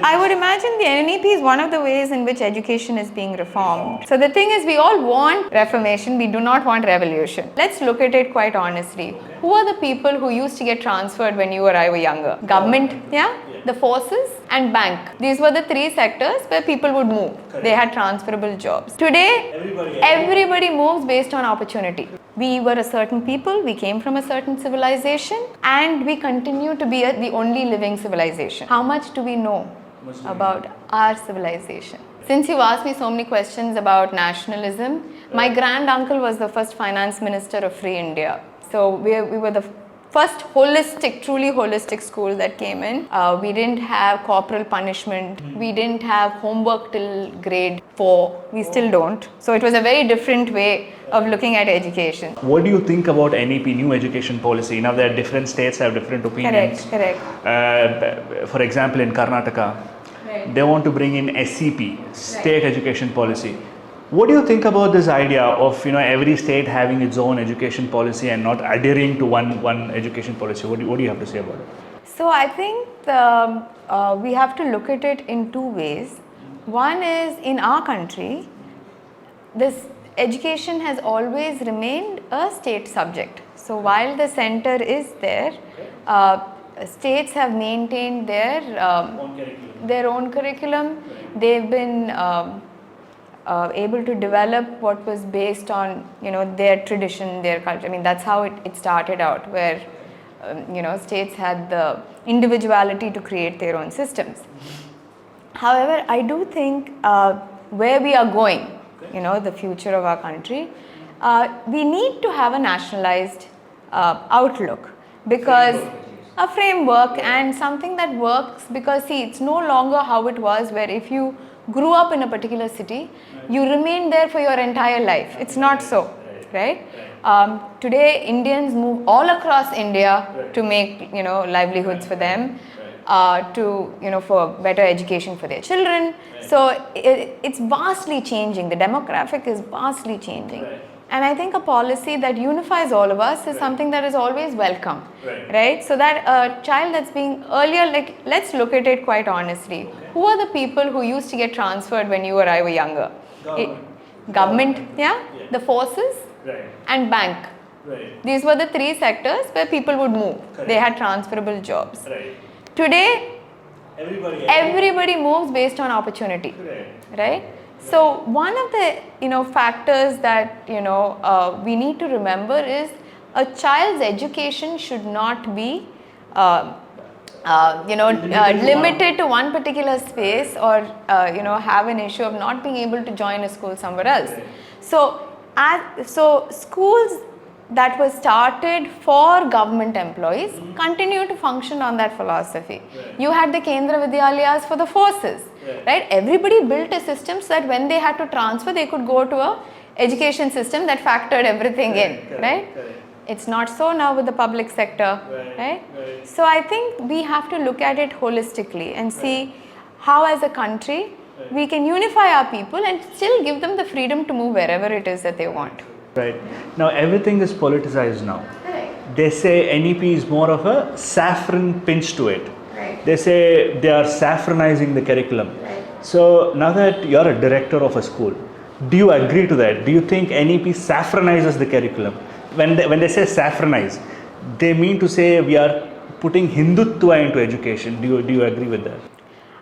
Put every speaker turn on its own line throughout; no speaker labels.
I would imagine the NEP is one of the ways in which education is being reformed. So the thing is, we all want reformation, we do not want revolution. Let's look at it quite honestly. Who are the people who used to get transferred when you or I were younger? Government, yeah? The forces and bank. These were the three sectors where people would move. They had transferable jobs. Today, everybody moves based on opportunity. We were a certain people, we came from a certain civilization, and we continue to be the only living civilization. How much do we know about our civilization? Since you've asked me so many questions about nationalism, my grand uncle was the first finance minister of Free India. So we were the first truly holistic school that came in. We didn't have corporal punishment. We didn't have homework till grade 4. We still don't. So it was a very different way of looking at education.
What do you think about NEP, new education policy? Now that different states have different opinions.
Correct.
For example, in Karnataka, they want to bring in SEP, state education policy. What do you think about this idea of every state having its own education policy and not adhering to one education policy? What do you have to say about it?
So I think we have to look at it in two ways. One is, in our country, this education has always remained a state subject. So while the center is there, states have maintained their own curriculum. They've been able to develop what was based on their tradition, their culture. I mean, that's how it started out, where states had the individuality to create their own systems. However, I do think where we are going, the future of our country, we need to have a nationalized outlook, because a framework and something that works, because see, it's no longer how it was, where if you grew up in a particular city, you remain there for your entire life. It's not so, right? Today, Indians move all across India to make livelihoods for them, for better education for their children. So it's vastly changing. The demographic is vastly changing. And I think a policy that unifies all of us is something that is always welcome, right? So that a child that's being earlier, let's look at it quite honestly. Who are the people who used to get transferred when you or I were younger? Government, yeah? The forces and bank. These were the three sectors where people would move. They had transferable jobs. Today, everybody moves based on opportunity, right? So one of the factors that we need to remember is a child's education should not be limited to one particular space, or have an issue of not being able to join a school somewhere else. So schools that were started for government employees continue to function on that philosophy. You had the Kendra Vidyalayas for the forces, right? Everybody built a system so that when they had to transfer, they could go to a education system that factored everything in, right? It's not so now with the public sector, right? So I think we have to look at it holistically and see how, as a country, we can unify our people and still give them the freedom to move wherever it is that they want.
Right. Now everything is politicized now. They say NEP is more of a saffron pinch to it. They say they are saffronizing the curriculum. So now that you're a director of a school, do you agree to that? Do you think NEP saffronizes the curriculum? When they say saffronize, they mean to say we are putting Hindutva into education. Do you agree with that?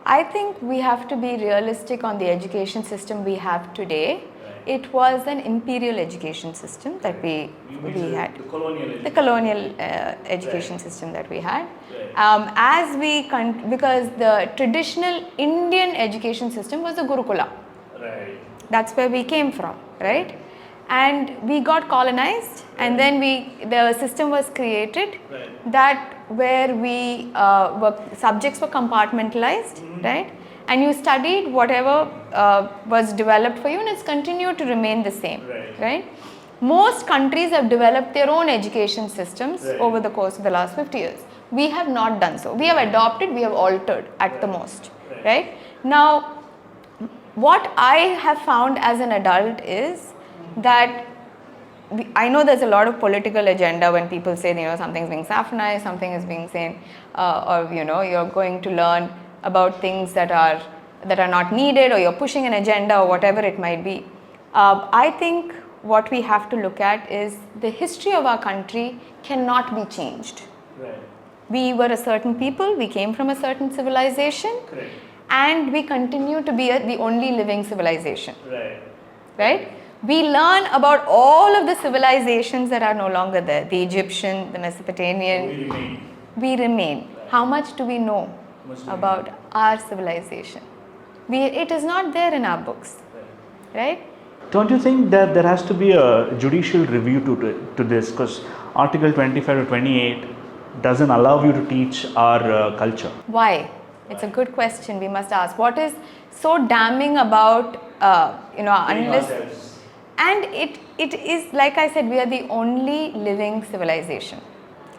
I think we have to be realistic on the education system we have today. It was an imperial education system that we had. The colonial education system that we had. Because the traditional Indian education system was the Gurukula. That's where we came from, right? And we got colonized, and then the system was created that where subjects were compartmentalized, right? And you studied whatever was developed for you, and it's continued to remain the same, right? Most countries have developed their own education systems over the course of the last 50 years. We have not done so. We have adopted, we have altered at the most, right? Now, what I have found as an adult is that I know there's a lot of political agenda when people say, something's being saffronized, something is being said, or, you're going to learn about things that are not needed, or you're pushing an agenda or whatever it might be. I think what we have to look at is the history of our country cannot be changed.
Right.
We were a certain people, we came from a certain civilization.
Correct.
And we continue to be the only living civilization.
Right.
Right? We learn about all of the civilizations that are no longer there. The Egyptian, the Mesopotamian. We remain. How much do we know about our civilization? It is not there in our books. Right?
Don't you think that there has to be a judicial review to this? Because Article 25 to 28 doesn't allow you to teach our culture.
Why? It's a good question we must ask. What is so damning about, unless... And it is, like I said, we are the only living civilization,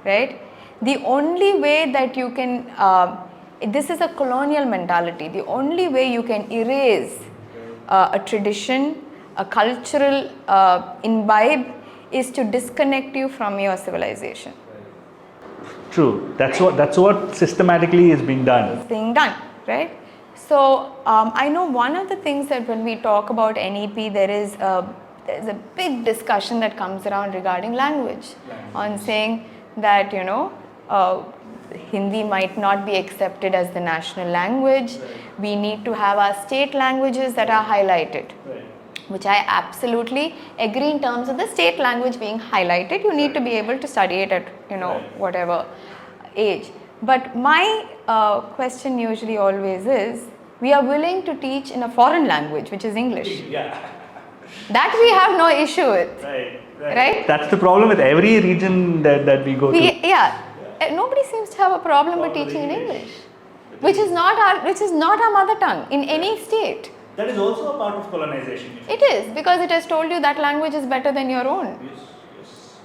right? The only way that you can, this is a colonial mentality. The only way you can erase a tradition, a cultural imbibe, is to disconnect you from your civilization.
True. That's what systematically is being done.
It's being done, right? So I know one of the things that when we talk about NEP, there's a big discussion that comes around regarding language. On saying that Hindi might not be accepted as the national language. We need to have our state languages that are highlighted. Which I absolutely agree in terms of the state language being highlighted. You need to be able to study it at whatever age. But my question usually always is, we are willing to teach in a foreign language, which is English.
Yeah.
That we have no issue with. Right?
That's the problem with every region that we go to.
Yeah. Nobody seems to have a problem with teaching in English, which is not our mother tongue in any state.
That is also a part of colonization.
It is, because it has told you that language is better than your own.
Yes.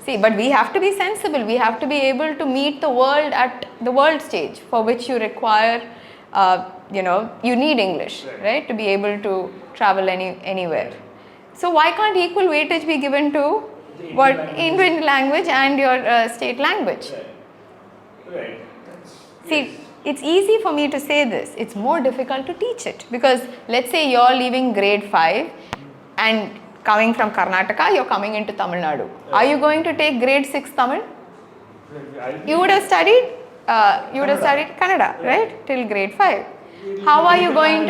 See, but we have to be sensible. We have to be able to meet the world at the world stage, for which you require, you need English, right? To be able to travel anywhere. So why can't equal weightage be given to Indian language and your state language?
Right.
See, it's easy for me to say this. It's more difficult to teach it, because let's say you're leaving grade 5 and coming from Karnataka, you're coming into Tamil Nadu. Are you going to take grade 6 Tamil? You would have studied Kannada, right? Till grade 5. How are you going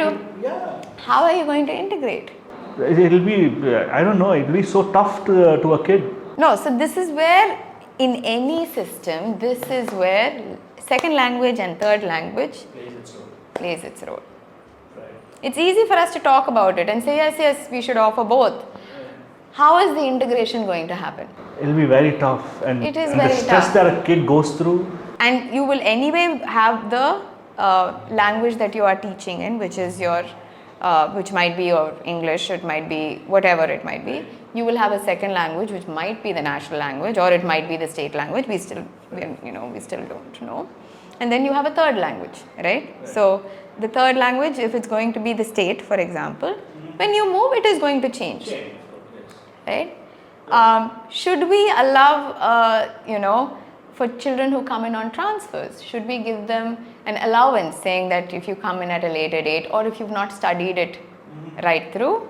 to integrate?
It'll be, I don't know, it'll be so tough to a kid.
No, so this is where, in any system, this is where second language and third language plays its role.
Right.
It's easy for us to talk about it and say, yes, we should offer both. How is the integration going to happen?
It'll be very tough, and
it is
and
very
the stress
tough.
that a kid goes through.
And you will anyway have the language that you are teaching in, which is your, which might be your English, it might be whatever it might be. You will have a second language, which might be the national language, or it might be the state language. We still don't know. And then you have a third language, right? So the third language, if it's going to be the state, for example, when you move, it is going to change, right? Should we allow, for children who come in on transfers, should we give them an allowance saying that if you come in at a later date, or if you've not studied it right through,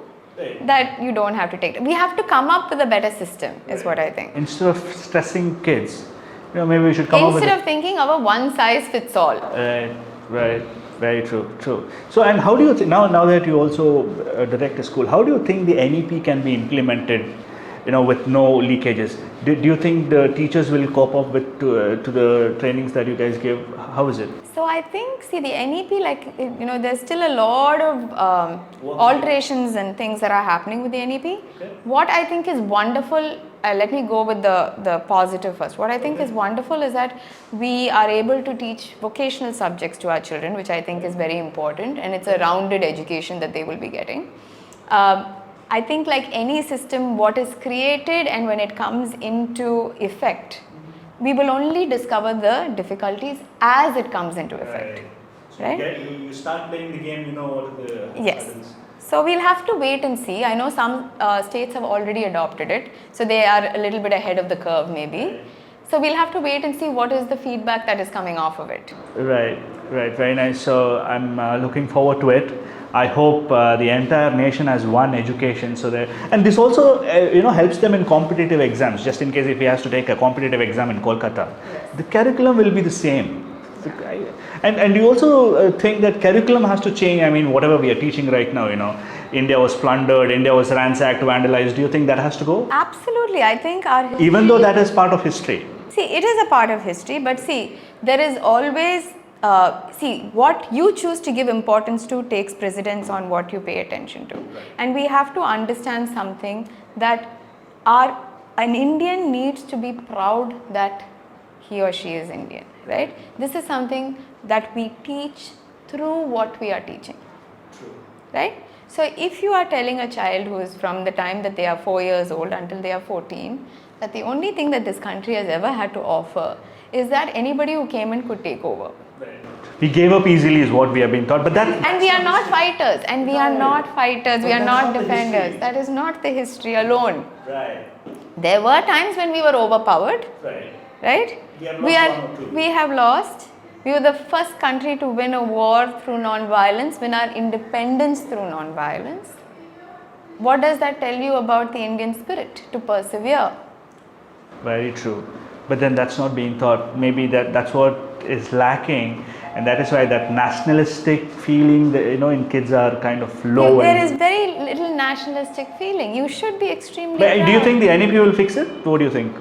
that you don't have to take it? We have to come up with a better system, is what I think.
Instead of stressing kids, maybe we should come up with
Instead of thinking of a one size fits all.
Right. Very true. So, and how do you think, now that you also direct a school, how do you think the NEP can be implemented, with no leakages? Do you think the teachers will cope up with to the trainings that you guys give? How is it?
So I think, see, the NEP, there's still a lot of alterations and things that are happening with the NEP.
Okay.
What I think is wonderful, let me go with the positive first. What I think is wonderful is that we are able to teach vocational subjects to our children, which I think is very important, and it's a rounded education that they will be getting. I think, like any system, what is created and when it comes into effect, we will only discover the difficulties as it comes into effect. Right?
You start playing the game, what are the
Yes. So we'll have to wait and see. I know some states have already adopted it, so they are a little bit ahead of the curve maybe. So we'll have to wait and see what is the feedback that is coming off of it.
Right. Right, very nice. So I'm looking forward to it. I hope the entire nation has one education, so that, and this also helps them in competitive exams. Just in case if he has to take a competitive exam in Kolkata, the curriculum will be the same. And you also think that curriculum has to change. I mean, whatever we are teaching right now, India was plundered, India was ransacked, vandalized. Do you think that has to go?
Absolutely. I think our history,
Even though that is part of history.
see, it is a part of history, but see, there is always what you choose to give importance to takes precedence on what you pay attention to. And we have to understand something, that an Indian needs to be proud that he or she is Indian, right? This is something that we teach through what we are teaching. True. Right? So if you are telling a child who is from the time that they are 4 years old until they are 14, that the only thing that this country has ever had to offer is that anybody who came in could take over.
We gave up easily is what we have been taught, but that...
And we are not fighters, and we are not fighters, we are not defenders. That is not the history alone.
Right.
There were times when we were overpowered. Right? We have lost. We were the first country to win a war through non-violence, win our independence through non-violence. What does that tell you about the Indian spirit to persevere?
Very true. But then that's not being taught. Maybe that's what is lacking, and that is why that nationalistic feeling that, in kids are kind of low.
There is very little nationalistic feeling. You should be extremely
But
proud.
do you think the NEP will fix it? What do you think?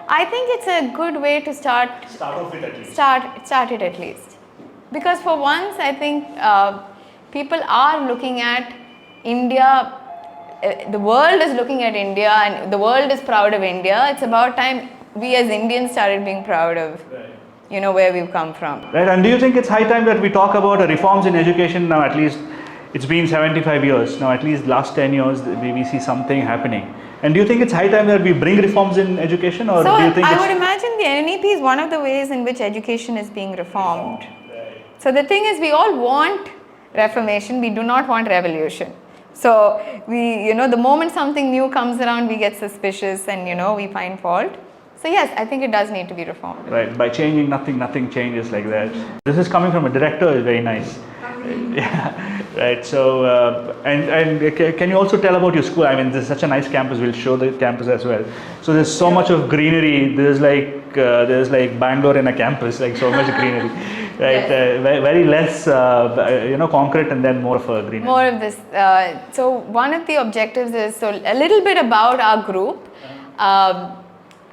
I think it's a good way to start
off it at least.
Start it at least. Because for once, I think people are looking at India, the world is looking at India, and the world is proud of India. It's about time we as Indians started being proud of, where we've come from.
Right, and do you think it's high time that we talk about reforms in education now? At least it's been 75 years. Now at least last 10 years we see something happening. And do you think it's high time that we bring reforms in education, or
So
do you think
I would imagine the NEP is one of the ways in which education is being reformed.
Right.
So the thing is, we all want reformation, we do not want revolution. So we, the moment something new comes around, we get suspicious and, we find fault. So yes, I think it does need to be reformed.
Right, by changing nothing changes like that. This is coming from a director, is very nice. Yeah, right. So, and can you also tell about your school? I mean, this is such a nice campus. We'll show the campus as well. So there's so much of greenery. There's like Bangalore in a campus, like so much greenery. Right, yes. Very less, concrete, and then more of a greenery.
More of this. So one of the objectives is a little bit about our group.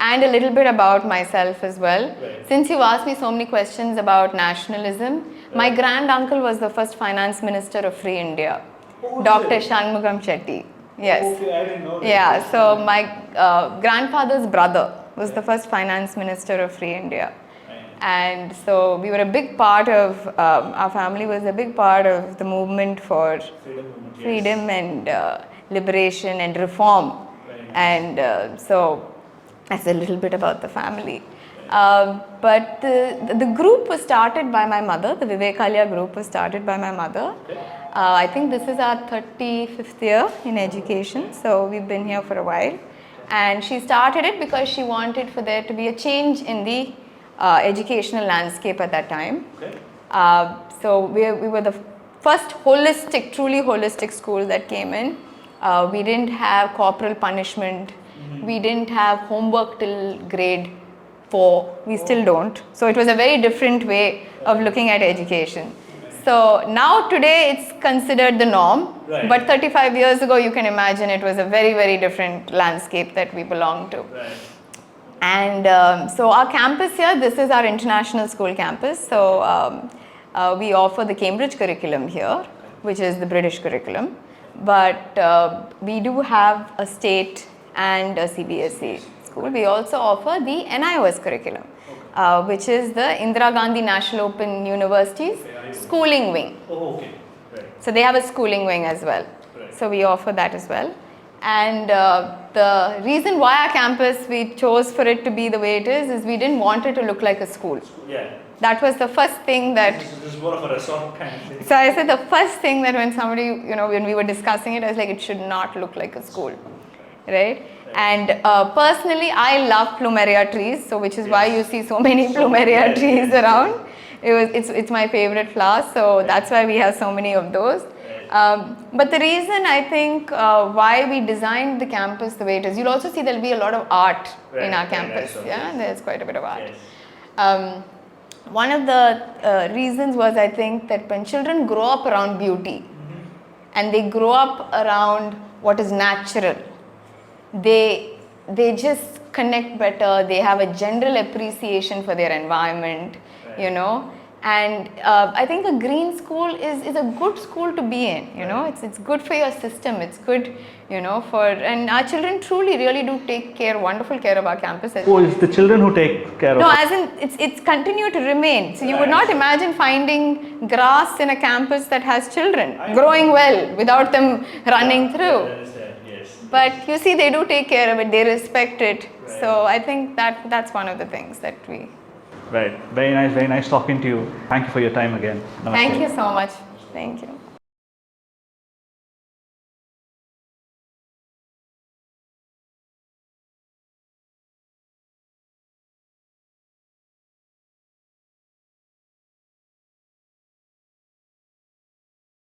And a little bit about myself as well.
Right.
Since you asked me so many questions about nationalism, my grand uncle was the first finance minister of Free India, Dr. Shanmugam Chetty. Yes.
Okay, I didn't know that.
Yeah, so my grandfather's brother was the first finance minister of Free India.
Right.
And so we were a big part of, our family was a big part of the movement for freedom and liberation and reform.
Right.
And so that's a little bit about the family. But the group was started by my mother. The Vivekalya group was started by my mother.
Okay.
I think this is our 35th year in education. So we've been here for a while. And she started it because she wanted for there to be a change in the educational landscape at that time.
Okay.
So we were the first truly holistic school that came in. We didn't have corporal punishment. We didn't have homework till grade 4. We still don't. So it was a very different way of looking at education. So now today it's considered the norm.
Right.
But 35 years ago, you can imagine it was a very, very different landscape that we belonged to.
Right.
And so our campus here, this is our international school campus. So we offer the Cambridge curriculum here, which is the British curriculum. But we do have a state and a CBSE school. We also offer the NIOS curriculum, which is the Indira Gandhi National Open University's schooling wing.
Oh, okay. Right.
So they have a schooling wing as well.
Right.
So we offer that as well. And the reason why our campus we chose for it to be the way it is we didn't want it to look like a school.
Yeah.
That was the first thing that...
This is more of a resort kind of thing.
So I said the first thing that when somebody, when we were discussing it, I was like, it should not look like a school. Right? And personally, I love plumeria trees, so which is why you see so many plumeria trees around. It's my favorite flower, so that's why we have so many of those. But the reason I think why we designed the campus the way it is, you'll also see there'll be a lot of art in our campus. Yeah, there's quite a bit of art. One of the reasons was, I think, that when children grow up around beauty and they grow up around what is natural, they just connect better. They have a general appreciation for their environment, you know. And I think a green school is a good school to be in, you know. It's good for your system. It's good, you know, and our children truly really do take wonderful care of our campus.
Oh, it's the children who take care of it.
No, as in it's continued to remain. So you would not imagine finding grass in a campus that has children growing well without them running through. But you see, they do take care of it. They respect it. So I think that's one of the things that we.
Right. Very nice talking to you. Thank you for your time again. Namaste.
Thank you so much. Thank you.